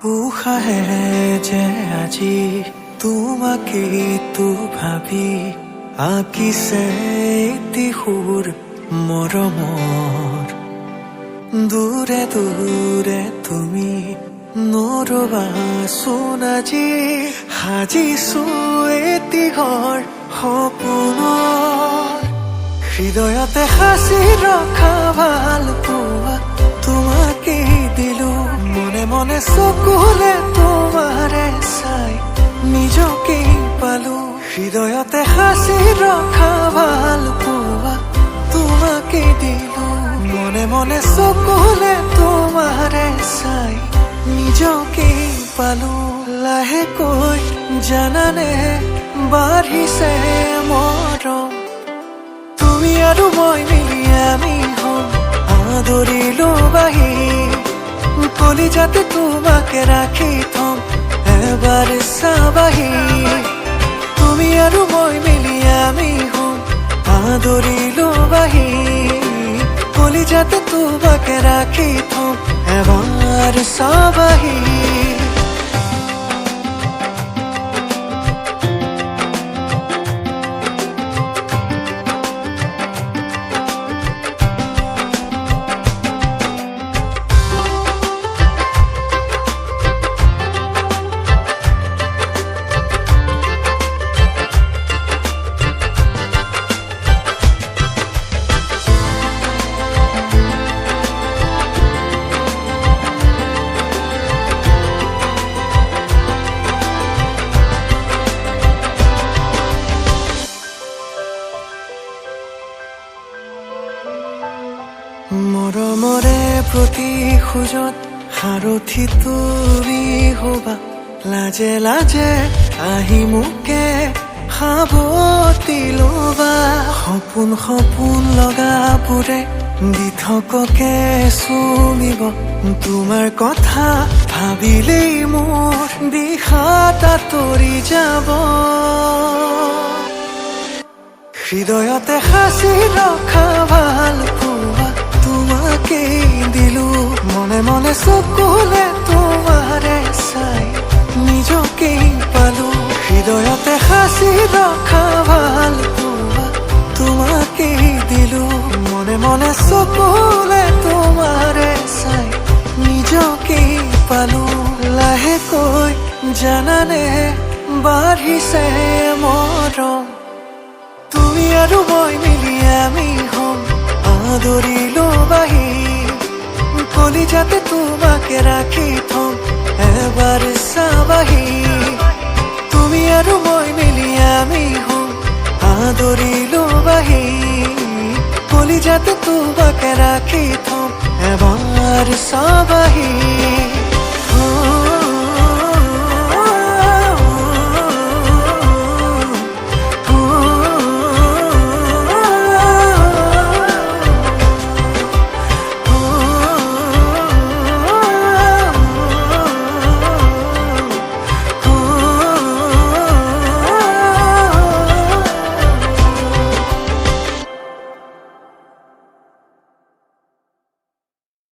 উশাহে যে আজি তোমাকে তো ভাবি আঁকিছে এটি সুৰ মৰমৰ দূৰে দূৰে তুমি নৰবাচোন আজি সাজিছো এটি ঘৰ সপোনৰ হৃদয়তে সাঁচি ৰখা ভাল পোৱা তোমাকে দিলো মনে মনে চকুলে তোমাৰে চাই নিজকে পালো হৃদয়তে সাঁচি ৰখা ভাল পোৱা তোমাকে দিলো মনে মনে চকুলে তোমাৰে চাই নিজকে পালো লাহেকৈ জানানে বাঢ়িছে মৰম তুমি আৰু মই মিলি আমি হম আদৰিলো বাহি কলিজাতে তোমাকে ৰাখি থম এবাৰ চাবাহি তুমি আৰু মই মিলি আমি হম আদৰিলো বাহি কলিজাতে তোমাকে ৰাখি থম এবাৰ চাবাহি মৰমৰে প্ৰতিশোধত সাৰথি তুমি হবা লাজে লাজে আহি মোকে সাৱটি ল'বা সপোন সপোন লগাবোৰে দিঠককে চুমিব তোমাৰ কথা ভাবিলেই মোৰ বিষাদ আঁতৰি যাব হৃদয়তে সাঁচি ৰখা ভাল পোৱা তোমাকে দিলো মনে মনে চকুলে তোমাৰে চাই নিজকে পালো হৃদয়তে সাঁচি ৰখা ভাল পোৱা তোমাকে দিলো মনে মনে চকুলে তোমাৰে চাই নিজকে পালো লাহেকৈ জানানে বাঢ়িছে মৰম তুমি আৰু মই মিলি আমি হম আদৰিলো বাহি কলিজাতে তোমাকে ৰাখি থম এবাৰ চাবাহি তুমি আৰু মই মিলি আমি হম আদৰিলো বাহি কলিজাতে তোমাকে ৰাখি থম এবাৰ চাবাহি